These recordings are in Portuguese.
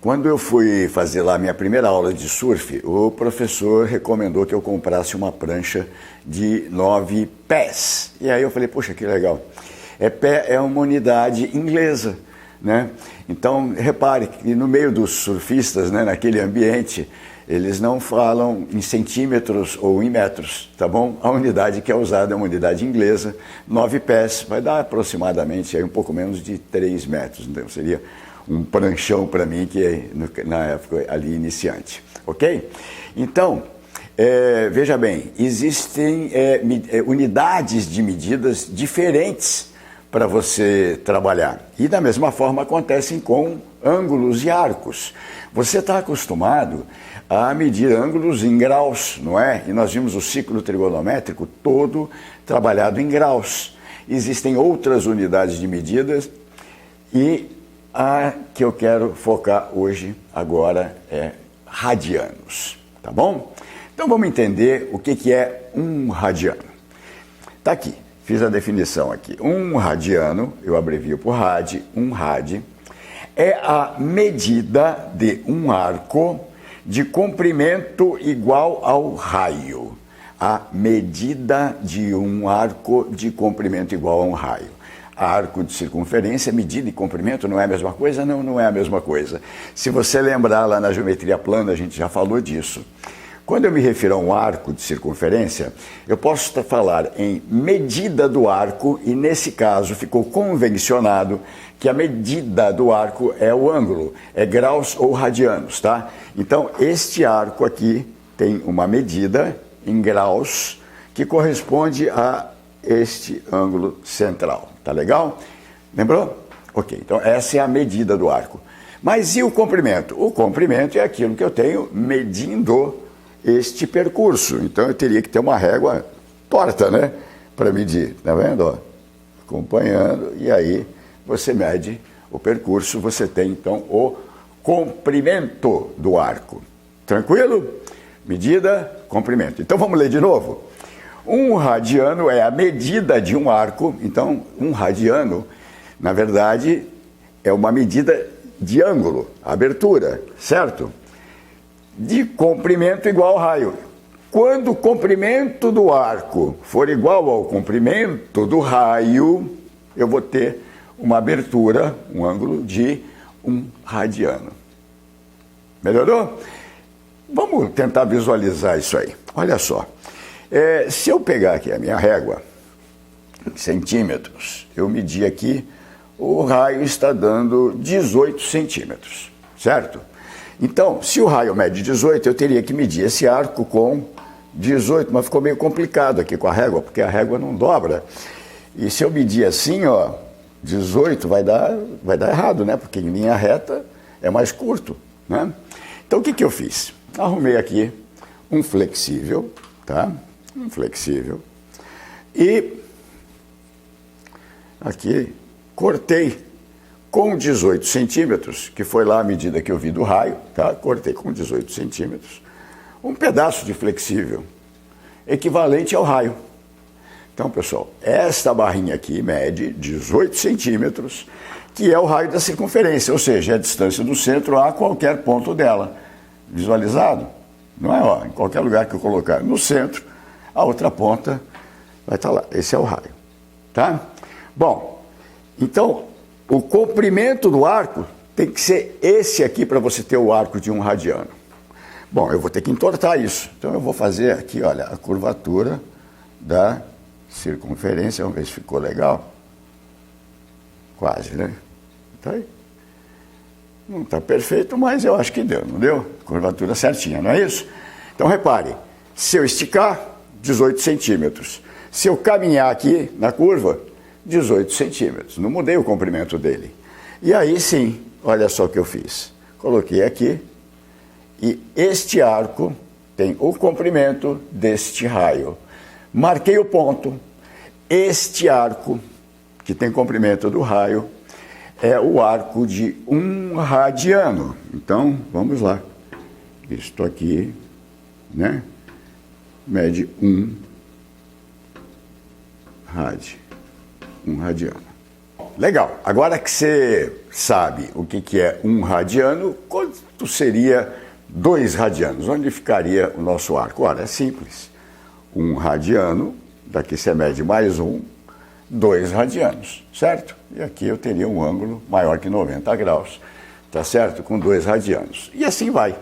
Quando eu fui fazer lá a minha primeira aula de surf, o professor recomendou que eu comprasse uma prancha de 9 pés. E aí eu falei, poxa, que legal. Pé é uma unidade inglesa, né? Então, repare que no meio dos surfistas, né, naquele ambiente, eles não falam em centímetros ou em metros, tá bom? A unidade que é usada é uma unidade inglesa, 9 pés, vai dar aproximadamente aí um pouco menos de 3 metros, então seria um pranchão para mim, que na época ali iniciante, ok? Então, veja bem, existem unidades de medidas diferentes para você trabalhar. E da mesma forma acontecem com ângulos e arcos. Você está acostumado a medir ângulos em graus, não é? E nós vimos o ciclo trigonométrico todo trabalhado em graus. Existem outras unidades de medidas e a que eu quero focar hoje, agora, é radianos, tá bom? Então vamos entender o que é um radiano. Tá aqui, fiz a definição aqui. Um radiano, eu abrevio por rad, um rad, é a medida de um arco de comprimento igual ao raio. A medida de um arco de comprimento igual a um raio. Arco de circunferência, medida e comprimento não é a mesma coisa? Não, não é a mesma coisa. Se você lembrar lá na geometria plana, a gente já falou disso. Quando eu me refiro a um arco de circunferência, eu posso falar em medida do arco e, nesse caso, ficou convencionado que a medida do arco é o ângulo, é graus ou radianos, tá? Então, este arco aqui tem uma medida em graus que corresponde a este ângulo central. Tá legal? Lembrou? Ok, então essa é a medida do arco. Mas e o comprimento? O comprimento é aquilo que eu tenho medindo este percurso. Então eu teria que ter uma régua torta, né? Para medir, tá vendo? Ó, acompanhando, e aí você mede o percurso, você tem então o comprimento do arco. Tranquilo? Medida, comprimento. Então vamos ler de novo? Um radiano é a medida de um arco, então um radiano, na verdade, é uma medida de ângulo, abertura, certo? De comprimento igual ao raio. Quando o comprimento do arco for igual ao comprimento do raio, eu vou ter uma abertura, um ângulo de 1 radiano. Melhorou? Vamos tentar visualizar isso aí. Olha só. Se eu pegar aqui a minha régua, em centímetros, eu medi aqui, o raio está dando 18 centímetros, certo? Então, se o raio mede 18, eu teria que medir esse arco com 18, mas ficou meio complicado aqui com a régua, porque a régua não dobra. E se eu medir assim, ó, 18 vai dar errado, né? Porque em linha reta é mais curto, né? Então, o que eu fiz? Arrumei aqui um flexível, tá? Um flexível. E aqui cortei com 18 centímetros, que foi lá a medida que eu vi do raio, tá? Cortei com 18 centímetros, um pedaço de flexível, equivalente ao raio. Então, pessoal, esta barrinha aqui mede 18 centímetros, que é o raio da circunferência, ou seja, é a distância do centro a qualquer ponto dela. Visualizado? Não é? Ó, em qualquer lugar que eu colocar no centro, a outra ponta vai estar lá. Esse é o raio, tá? Bom, então, o comprimento do arco tem que ser esse aqui para você ter o arco de 1 radiano. Bom, eu vou ter que entortar isso. Então, eu vou fazer aqui, olha, a curvatura da circunferência. Vamos ver se ficou legal. Quase, né? Tá aí. Não está perfeito, mas eu acho que deu, não deu? Curvatura certinha, não é isso? Então, repare, se eu esticar, 18 centímetros. Se eu caminhar aqui na curva, 18 centímetros. Não mudei o comprimento dele. E aí sim, olha só o que eu fiz. Coloquei aqui e este arco tem o comprimento deste raio. Marquei o ponto. Este arco, que tem comprimento do raio, é o arco de 1 radiano. Então, vamos lá. Isto aqui, né? Mede 1 radiano. Legal. Agora que você sabe o que é 1 radiano, quanto seria 2 radianos? Onde ficaria o nosso arco? Ora, é simples. 1 radiano, daqui você mede mais 1, 2 radianos, certo? E aqui eu teria um ângulo maior que 90 graus, tá certo? Com 2 radianos. E assim vai.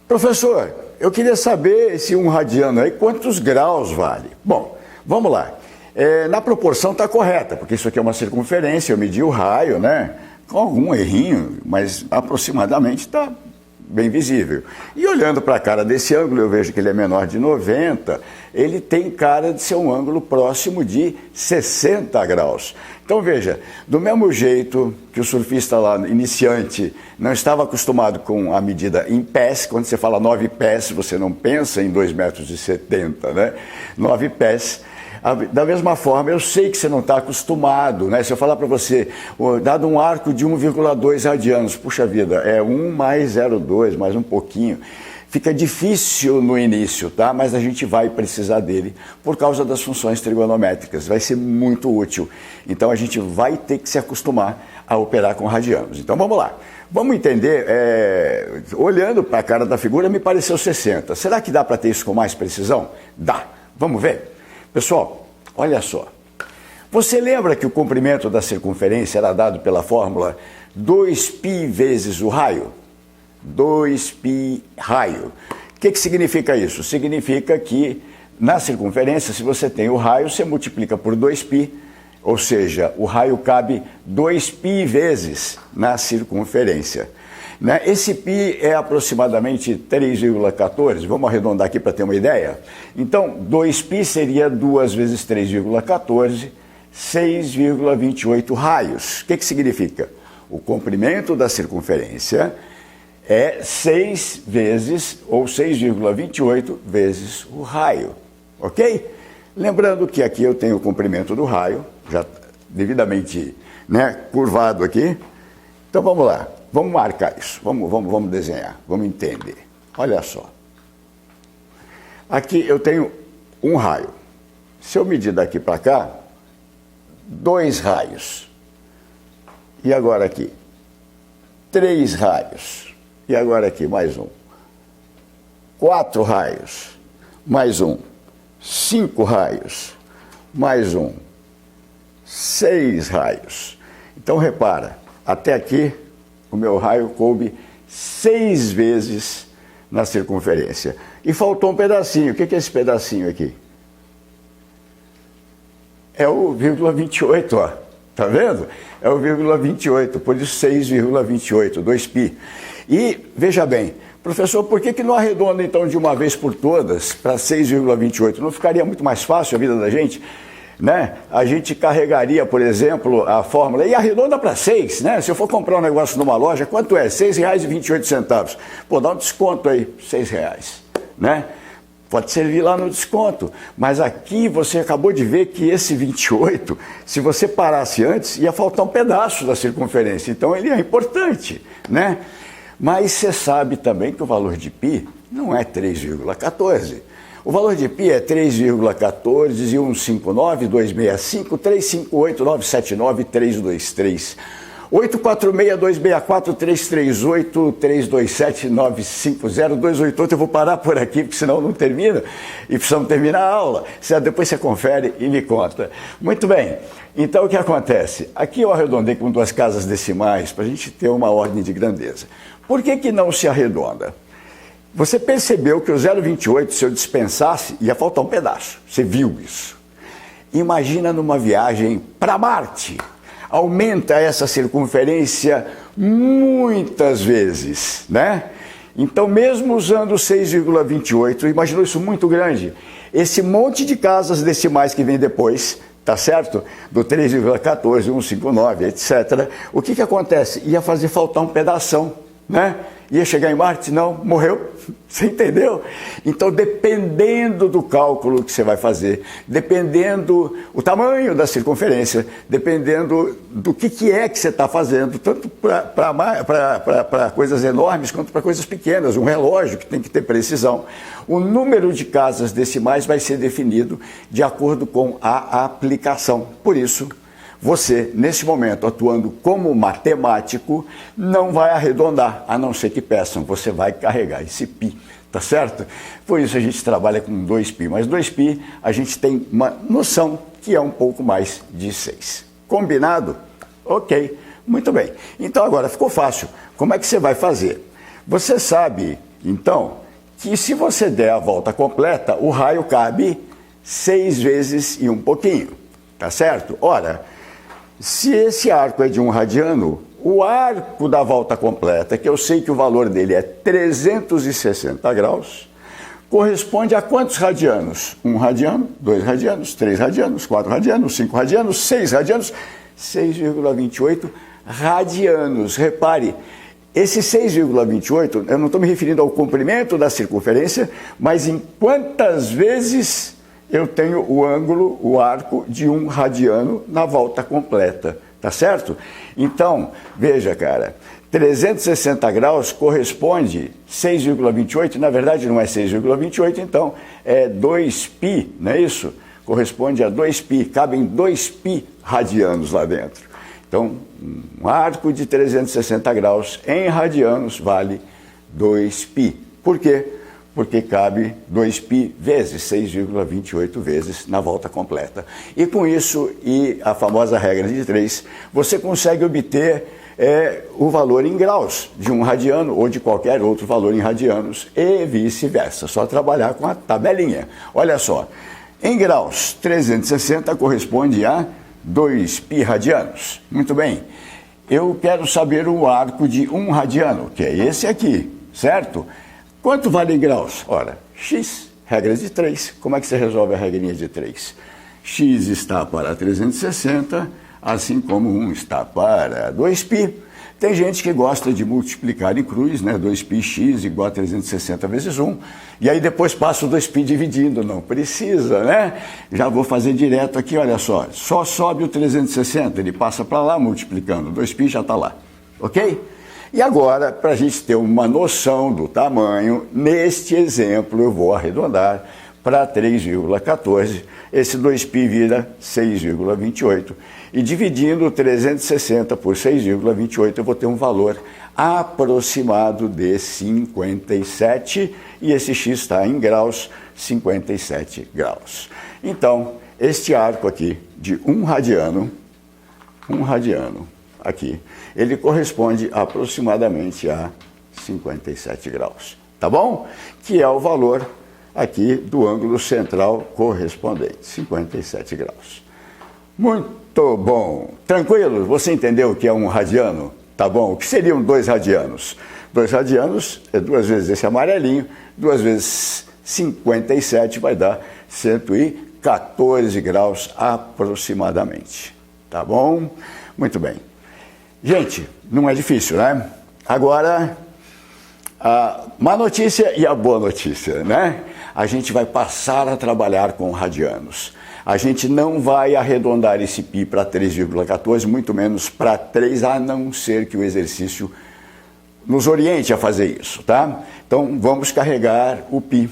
Professor, eu queria saber esse 1 radiano aí, quantos graus vale? Bom, vamos lá. Na proporção está correta, porque isso aqui é uma circunferência, eu medi o raio, né? Com algum errinho, mas aproximadamente está bem visível. E olhando para a cara desse ângulo, eu vejo que ele é menor de 90, ele tem cara de ser um ângulo próximo de 60 graus. Então veja, do mesmo jeito que o surfista lá, iniciante, não estava acostumado com a medida em pés, quando você fala 9 pés, você não pensa em 2,70 m, né? 9 pés. Da mesma forma, eu sei que você não está acostumado, né? Se eu falar para você, dado um arco de 1,2 radianos, puxa vida, é 1 mais 0,2, mais um pouquinho. Fica difícil no início, tá? Mas a gente vai precisar dele por causa das funções trigonométricas. Vai ser muito útil. Então a gente vai ter que se acostumar a operar com radianos. Então vamos lá. Vamos entender, olhando para a cara da figura, me pareceu 60. Será que dá para ter isso com mais precisão? Dá. Vamos ver? Pessoal, olha só. Você lembra que o comprimento da circunferência era dado pela fórmula 2π vezes o raio? 2π raio. O que significa isso? Significa que na circunferência, se você tem o raio, você multiplica por 2π, ou seja, o raio cabe 2π vezes na circunferência. Esse π é aproximadamente 3,14, vamos arredondar aqui para ter uma ideia. Então, 2π seria 2 vezes 3,14, 6,28 raios. O que significa? O comprimento da circunferência é 6 vezes, ou 6,28 vezes o raio, ok? Lembrando que aqui eu tenho o comprimento do raio, já devidamente curvado aqui. Então vamos lá. Vamos marcar isso, vamos desenhar, vamos entender. Olha só. Aqui eu tenho um raio. Se eu medir daqui para cá, 2 raios. E agora aqui, 3 raios. E agora aqui, mais um. 4 raios. Mais um. 5 raios. Mais um. 6 raios. Então repara, até aqui o meu raio coube 6 vezes na circunferência. E faltou um pedacinho. O que é esse pedacinho aqui? É o 0,28, ó. Tá vendo? É o 0,28, por isso 6,28, 2π. E, veja bem, professor, por que não arredonda então de uma vez por todas para 6,28? Não ficaria muito mais fácil a vida da gente? A gente carregaria, por exemplo, a fórmula e arredonda para 6, né? Se eu for comprar um negócio numa loja, quanto é? R$ 6,28. Pô, dá um desconto aí, R$ 6, né? Pode servir lá no desconto, mas aqui você acabou de ver que esse 28, se você parasse antes, ia faltar um pedaço da circunferência, então ele é importante, né? Mas você sabe também que o valor de π não é 3,14. O valor de π é 3,14, 159, 265, 358, 979, 323, 846, 264, 338, 327, 950, 288. Eu vou parar por aqui, porque senão não termina, e precisamos terminar a aula. Depois você confere e me conta. Muito bem, então o que acontece? Aqui eu arredondei com 2 casas decimais, para a gente ter uma ordem de grandeza. Por que não se arredonda? Você percebeu que o 0,28, se eu dispensasse, ia faltar um pedaço. Você viu isso. Imagina numa viagem para Marte. Aumenta essa circunferência muitas vezes, né? Então, mesmo usando 6,28, imaginou isso muito grande? Esse monte de casas decimais que vem depois, tá certo? Do 3,14, 159, etc. O que acontece? Ia fazer faltar um pedação, né? Ia chegar em Marte? Não, morreu. Você entendeu? Então, dependendo do cálculo que você vai fazer, dependendo o tamanho da circunferência, dependendo do que é que você está fazendo, tanto para coisas enormes quanto para coisas pequenas, um relógio que tem que ter precisão, o número de casas decimais vai ser definido de acordo com a aplicação. Por isso, você, nesse momento, atuando como matemático, não vai arredondar, a não ser que peçam, você vai carregar esse π, tá certo? Por isso a gente trabalha com 2π, mas 2π a gente tem uma noção que é um pouco mais de 6. Combinado? Ok, muito bem. Então agora ficou fácil. Como é que você vai fazer? Você sabe, então, que se você der a volta completa, o raio cabe 6 vezes e um pouquinho, tá certo? Ora, se esse arco é de 1 radiano, o arco da volta completa, que eu sei que o valor dele é 360 graus, corresponde a quantos radianos? 1 radiano, 2 radianos, 3 radianos, 4 radianos, 5 radianos, 6 radianos, 6,28 radianos. Repare, esse 6,28, eu não estou me referindo ao comprimento da circunferência, mas em quantas vezes eu tenho o ângulo, o arco de 1 radiano na volta completa, tá certo? Então, veja, cara, 360 graus corresponde 6,28, na verdade não é 6,28, então é 2π, não é isso? Corresponde a 2π, cabem 2π radianos lá dentro. Então, um arco de 360 graus em radianos vale 2π. Por quê? Porque cabe 2π vezes 6,28 vezes na volta completa. E com isso, e a famosa regra de 3, você consegue obter o valor em graus de 1 radiano ou de qualquer outro valor em radianos e vice-versa. Só trabalhar com a tabelinha. Olha só, em graus, 360 corresponde a 2π radianos. Muito bem. Eu quero saber o arco de 1 radiano, que é esse aqui, certo? Quanto vale em graus? Ora, x, regra de 3. Como é que você resolve a regrinha de 3? X está para 360, assim como 1 está para 2π. Tem gente que gosta de multiplicar em cruz, né? 2πx igual a 360 vezes 1. E aí depois passa o 2π dividindo. Não precisa, né? Já vou fazer direto aqui, olha só. Só sobe o 360, ele passa para lá multiplicando. 2π já está lá. Ok? E agora, para a gente ter uma noção do tamanho, neste exemplo eu vou arredondar para 3,14. Esse 2π vira 6,28. E dividindo 360 por 6,28, eu vou ter um valor aproximado de 57. E esse x está em graus, 57 graus. Então, este arco aqui de 1 radiano, aqui, ele corresponde aproximadamente a 57 graus, tá bom? Que é o valor aqui do ângulo central correspondente, 57 graus. Muito bom. Tranquilo? Você entendeu o que é 1 radiano? Tá bom? O que seriam 2 radianos? 2 radianos é 2 vezes esse amarelinho, 2 vezes 57 vai dar 114 graus aproximadamente. Tá bom? Muito bem. Gente, não é difícil, né? Agora, a má notícia e a boa notícia, né? A gente vai passar a trabalhar com radianos. A gente não vai arredondar esse π para 3,14, muito menos para 3, a não ser que o exercício nos oriente a fazer isso, tá? Então, vamos carregar o π.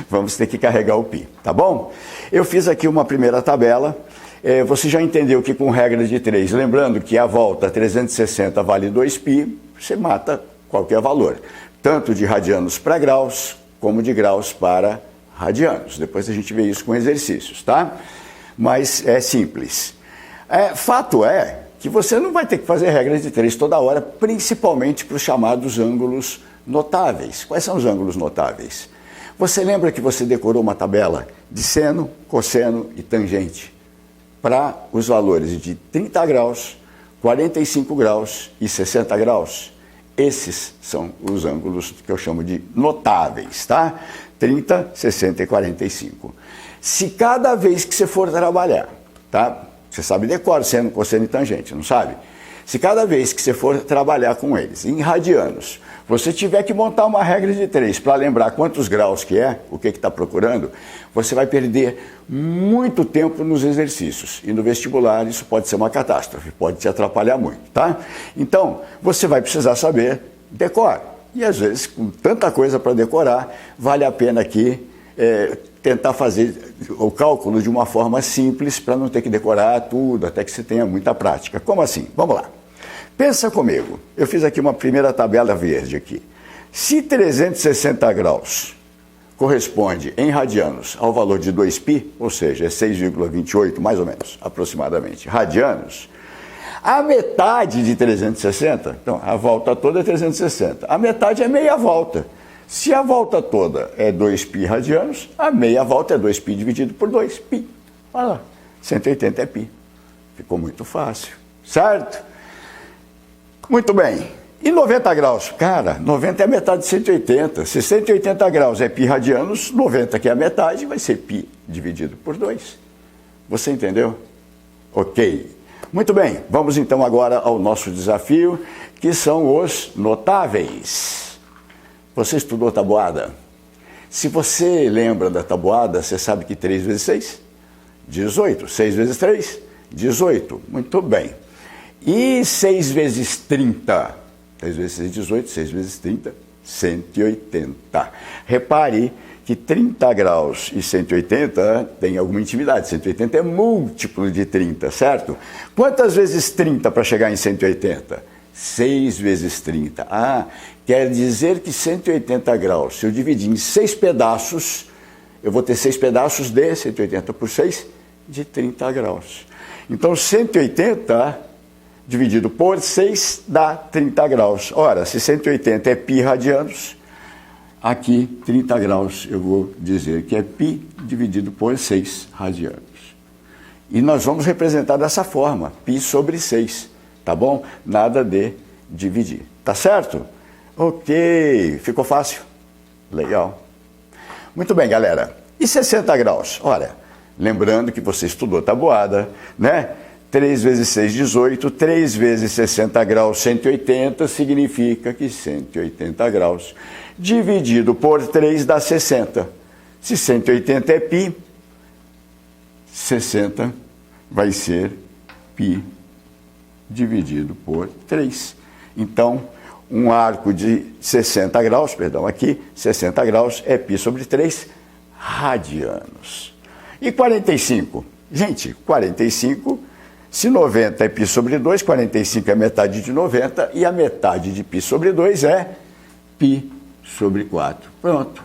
Vamos ter que carregar o π, tá bom? Eu fiz aqui uma primeira tabela. Você já entendeu que com regra de 3, lembrando que a volta 360 vale 2π, você mata qualquer valor, tanto de radianos para graus, como de graus para radianos. Depois a gente vê isso com exercícios, tá? Mas é simples. Fato é que você não vai ter que fazer regra de 3 toda hora, principalmente para os chamados ângulos notáveis. Quais são os ângulos notáveis? Você lembra que você decorou uma tabela de seno, cosseno e tangente para os valores de 30 graus, 45 graus e 60 graus? Esses são os ângulos que eu chamo de notáveis, tá? 30, 60 e 45. Se cada vez que você for trabalhar, tá? Você sabe decor, seno, cosseno e tangente, não sabe? Se cada vez que você for trabalhar com eles, em radianos, você tiver que montar uma regra de 3 para lembrar quantos graus que é, o que está procurando, você vai perder muito tempo nos exercícios. E no vestibular isso pode ser uma catástrofe, pode te atrapalhar muito, tá? Então, você vai precisar saber decor. E às vezes, com tanta coisa para decorar, vale a pena aqui tentar fazer o cálculo de uma forma simples para não ter que decorar tudo, até que você tenha muita prática. Como assim? Vamos lá. Pensa comigo. Eu fiz aqui uma primeira tabela verde aqui. Se 360 graus corresponde em radianos ao valor de 2π, ou seja, é 6,28 mais ou menos, aproximadamente, radianos, a metade de 360, então a volta toda é 360, a metade é meia volta. Se a volta toda é 2π radianos, a meia volta é 2π dividido por 2π. Olha lá, 180 é π. Ficou muito fácil, certo? Muito bem. E 90 graus? Cara, 90 é a metade de 180. Se 180 graus é π radianos, 90, que é a metade, vai ser π dividido por 2. Você entendeu? Ok. Muito bem, vamos então agora ao nosso desafio, que são os notáveis. Você estudou tabuada? Se você lembra da tabuada, você sabe que 3 vezes 6? 18. 6 vezes 3? 18. Muito bem. E 6 vezes 30? 3 vezes 6, 18. 6 vezes 30? 180. Repare que 30 graus e 180 tem alguma intimidade. 180 é múltiplo de 30, certo? Quantas vezes 30 para chegar em 180? 6 vezes 30. Ah, quer dizer que 180 graus, se eu dividir em 6 pedaços, eu vou ter 6 pedaços de 180 por 6, de 30 graus. Então, 180 dividido por 6 dá 30 graus. Ora, se 180 é π radianos, aqui 30 graus eu vou dizer que é π dividido por 6 radianos. E nós vamos representar dessa forma, π sobre 6. Tá bom? Nada de dividir. Tá certo? Ok. Ficou fácil? Legal. Muito bem, galera. E 60 graus? Olha, lembrando que você estudou tabuada, né? 3 vezes 6, 18. 3 vezes 60 graus, 180. Significa que 180 graus dividido por 3 dá 60. Se 180 é π, 60 vai ser π dividido por 3. Então, um arco de 60 graus, perdão, aqui, 60 graus é π sobre 3 radianos. E 45? Gente, 45, se 90 é π sobre 2, 45 é metade de 90, e a metade de π sobre 2 é π sobre 4. Pronto.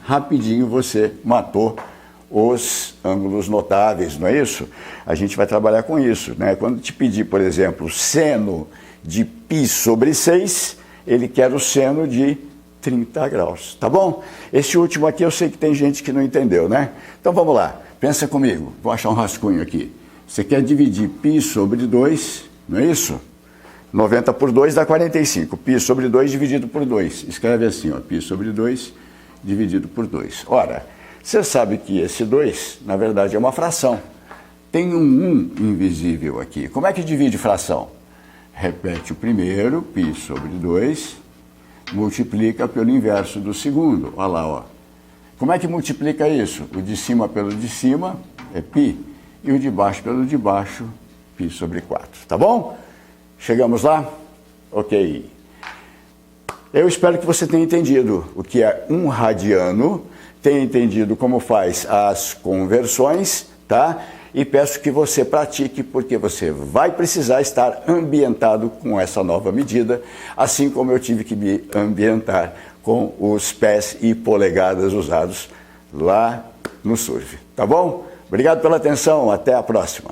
Rapidinho você matou os ângulos notáveis, não é isso? A gente vai trabalhar com isso, né? Quando te pedir, por exemplo, seno de π sobre 6, ele quer o seno de 30 graus, tá bom? Esse último aqui eu sei que tem gente que não entendeu, né? Então vamos lá, pensa comigo, vou achar um rascunho aqui. Você quer dividir π sobre 2, não é isso? 90 por 2 dá 45, π sobre 2 dividido por 2. Escreve assim, ó, π sobre 2 dividido por 2. Ora, você sabe que esse 2, na verdade, é uma fração. Tem um 1 invisível aqui. Como é que divide fração? Repete o primeiro, π sobre 2, multiplica pelo inverso do segundo. Olha lá, ó. Como é que multiplica isso? O de cima pelo de cima é π, e o de baixo pelo de baixo, π sobre 4. Tá bom? Chegamos lá? Ok. Eu espero que você tenha entendido o que é um radiano, tenha entendido como faz as conversões, tá? E peço que você pratique, porque você vai precisar estar ambientado com essa nova medida, assim como eu tive que me ambientar com os pés e polegadas usados lá no surf. Tá bom? Obrigado pela atenção, até a próxima.